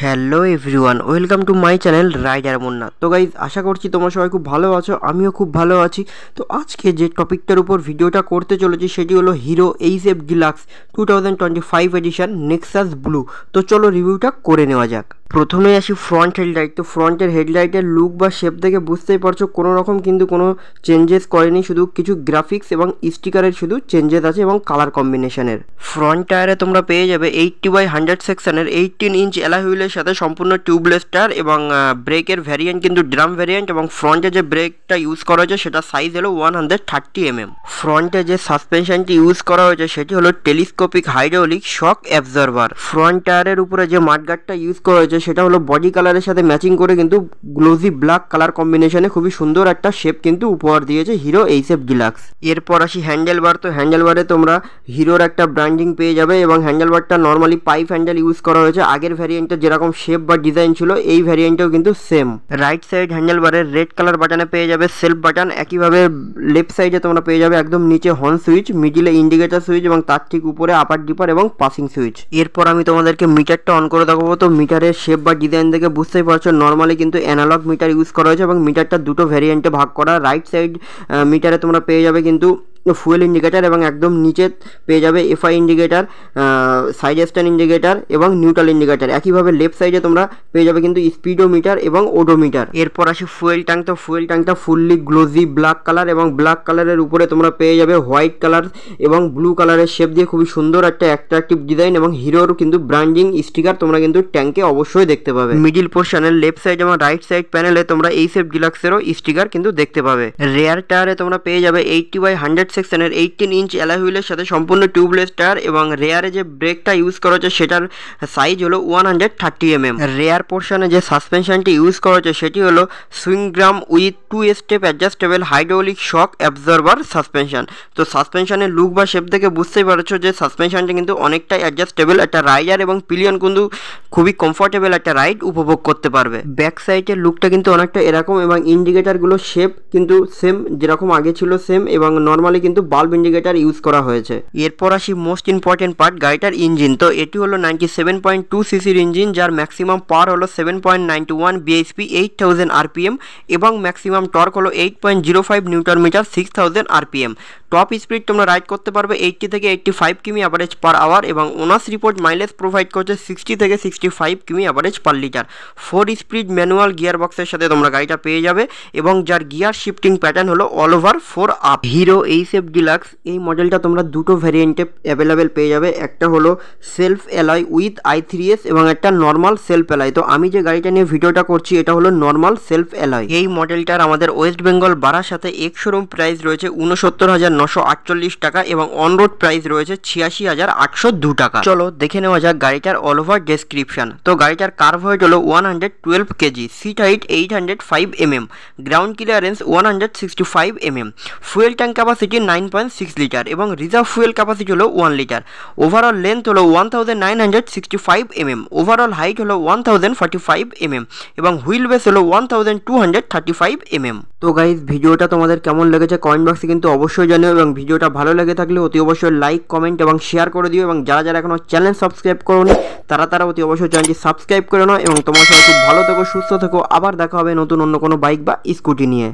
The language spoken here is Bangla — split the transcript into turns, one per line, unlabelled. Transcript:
Hello everyone, welcome to my channel rider Munna. তো গাইজ, আশা করছি তোমরা সবাই খুব ভালো আছো, আমিও খুব ভালো আছি। তো আজকে যে টপিকটার উপর ভিডিওটা করতে চলেছি সেটি হলো Hero HF Deluxe 2025 edition Nexus blue. তো চলো রিভিউটা করে নেওয়া যাক। প্রথমে আসি ফ্রন্ট হেডলাইট। তো ফ্রন্টের হেডলাইটের লুক বা শেপ দেখে বুঝতেই পারছো কোনো রকম কিন্তু কোনো চেঞ্জেস করেনি, শুধু কিছু গ্রাফিক্স এবং স্টিকারের শুধু চেঞ্জেস আছে এবং কালার কম্বিনেশনের। ফ্রন্ট টায়ারে তোমরা পেয়ে যাবে 80/100 সেকশনের 18 ইঞ্চ অ্যালয় হুইলের সাথে সম্পূর্ণ টিউবলেস টায়ার এবং ব্রেকের ভ্যারিয়েন্ট কিন্তু ড্রাম ভ্যারিয়েন্ট, এবং ফ্রন্টে যে ব্রেকটা ইউজ করা হয়েছে সেটা সাইজ হলো 130 mm। ফ্রন্টে যে সাসপেনশনটি ইউজ করা হয়েছে সেটি হলো telescopic hydraulic shock absorber. Front টায়ারের উপরে যে মাডগার্ডটা ইউজ করা হয়েছে সেটা হলো বডি কালারের সাথে ম্যাচিং করে কিন্তু গ্লোজি ব্ল্যাক কালার কম্বিনেশনে খুবই সুন্দর একটা শেপ কিন্তু উপহার দিয়েছে হিরো এইচএফ ডিলাক্স। এরপর আসি হ্যান্ডেলবার। তো হ্যান্ডেলবারে তোমরা হিরোর একটা ব্র্যান্ডিং পেয়ে যাবে এবং হ্যান্ডেলবারটা নর্মালি পাইপ হ্যান্ডেল ইউজ করা হয়েছে। আগের ভ্যারিয়েন্টে যেরকম শেপ বা ডিজাইন ছিল এই ভ্যারিয়েন্টেও কিন্তু সেম। রাইট সাইড হ্যান্ডেলবারের রেড কালার বাটনে পেয়ে যাবে সেলফ বাটন। একইভাবে লেফট সাইডে তোমরা পেয়ে যাবে একদম নিচে হর্ন সুইচ, মিডিলে ইন্ডিকেটর সুইচ এবং তার ঠিক উপরে আপার ডিপার এবং পাসিং সুইচ। এরপর আমি তোমাদেরকে মিটারটা অন করে দেখাবো। তো মিটারের শেপ বা ডিজাইন দেখে বুঝতেই পারছো নর্মালি কিন্তু অ্যানালগ মিটার ইউজ করা হয়েছে এবং মিটারটা দুটো ভ্যারিয়েন্টে ভাগ করা। রাইট সাইড মিটারে তোমরা পেয়ে যাবে কিন্তু ফুয়েল ইন্ডিকেটার এবং একদম নিচে পেয়ে যাবে FI indicator, side stand indicator এবং নিউট্রাল ইন্ডিকেটার। একইভাবে লেফট সাইডে তোমরা পেয়ে যাবে কিন্তু স্পিডোমিটার এবং ওডোমিটার। এরপর আসি ফুয়েল ট্যাঙ্ক। তো ফুয়েল ট্যাঙ্কটা ফুললি গ্লোজি ব্ল্যাক কালার এবং ব্ল্যাক কালারের উপরে তোমরা পেয়ে যাবে হোয়াইট কালার এবং ব্লু কালারের শেপ দিয়ে খুবই সুন্দর একটা অ্যাট্রাকটিভ ডিজাইন এবং হিরোর কিন্তু ব্র্যান্ডিং স্টিকার তোমরা কিন্তু ট্যাঙ্কে অবশ্যই দেখতে পাবে। মিডিল পোর্শনের লেফট সাইড এবং রাইট সাইড প্যানেলে তোমরা এইচএফ ডিলাক্সেরও স্টিকার কিন্তু দেখতে পাবে। রেয়ার টায়ারে তোমরা পেয়ে যাবে 80/100 সেকশনের 18 ইঞ্চ অ্যালয় হুইলের সাথে সম্পূর্ণ টিউবলেস টায়ার এবং রেয়ারে যে ব্রেকটা ইউজ করা হচ্ছে সেটার সাইজ হলো 130 mm। রেয়ার পোর্শনে যে সাসপেনশনটি ইউজ করা হচ্ছে সেটি হলো swingarm with 2 step adjustable hydraulic shock absorber suspension. তো সাসপেনশনের লুক বা শেপ দেখে বুঝতেই পারছো যে সাসপেনশনটি কিন্তু অনেকটাই অ্যাডজাস্টেবল। একটা রাইডার এবং পিলিয়ন কিন্তু খুবই কমফোর্টেবল একটা রাইড উপভোগ করতে পারবে। ব্যাক সাইডের লুকটা কিন্তু অনেকটা এরকম এবং ইন্ডিকেটারগুলো শেপ কিন্তু সেম, যেরকম আগে ছিল সেম, এবং নর্মালি কিন্তু বাল্ব ইন্ডিকেটার ইউজ করা হয়েছে। এরপর আসি মোস্ট ইম্পর্টেন্ট পার্ট, গাড়িটার ইঞ্জিন। তো এটি হলো 97.2 সিসির ইঞ্জিন, যার ম্যাক্সিমাম পাওয়ার হলো 7.91 বিএইচপি 8000 আরপিএম এবং ম্যাক্সিমাম টর্ক হলো 8.05 newton metre 6000 RPM. Top speed তোমরা রাইড করতে পারবে 80 থেকে 85 কিমি অ্যাভারেজ পার আওয়ার এবং ওনার্স রিপোর্ট মাইলেজ প্রোভাইড করছে 60 থেকে 65 কিমি average per litre. 4 speed manual gear বক্সের সাথে তোমরা গাড়িটা পেয়ে যাবে এবং যার গিয়ার শিফটিং প্যাটার্ন হলো all over 4 up. Hero HF Deluxe এই মডেলটা তোমরা দুটো ভ্যারিয়েন্টে অ্যাভেলেবেল পেয়ে যাবে। একটা হলো সেলফ অ্যালয় উইথ i3s এবং একটা নর্মাল সেলফ অ্যালয়। তো আমি যে গাড়িটা নিয়ে ভিডিওটা করছি এটা হলো নর্মাল সেলফ অ্যালয়। এই মডেলটার আমাদের ওয়েস্ট বেঙ্গল বারাসাতে এক্স শোরুম প্রাইস রয়েছে 69,948 টাকা এবং অন রোড প্রাইস রয়েছে 86,802 টাকা। চলো দেখে নেওয়া যাক গাড়িটার অল ওভার ডেসক্রিপশন। তো গাড়িটার কার্ভ ওয়েট হলো 112 KG, seat height 805 mm, ground clearance 165 mm, fuel tank capacity 9.6 litre এবং রিজার্ভ ফুয়েল ক্যাপাসিটি হলো 1 লিটার। ওভারঅল লেন্থ হলো 1965 mm, ওভারঅল হাইট হলো 1045 mm এবং হুইল বেস হলো 1235 mm। তো গাইজ, ভিডিওটা তোমাদের কেমন লেগেছে কমেন্ট বক্সে কিন্তু অবশ্যই জানিও এবং ভিডিওটা ভালো লেগে থাকলে অতি অবশ্যই লাইক, কমেন্ট এবং শেয়ার করে দিও এবং যারা যারা এখনো চ্যানেল সাবস্ক্রাইব করোনি তারা অতি অবশ্যই চ্যানেলটি সাবস্ক্রাইব করে নাও এবং তোমার সবাই খুব ভালো থেকো, সুস্থ থেকো। আবার দেখা হবে নতুন অন্য কোনো বাইক বা স্কুটি নিয়ে।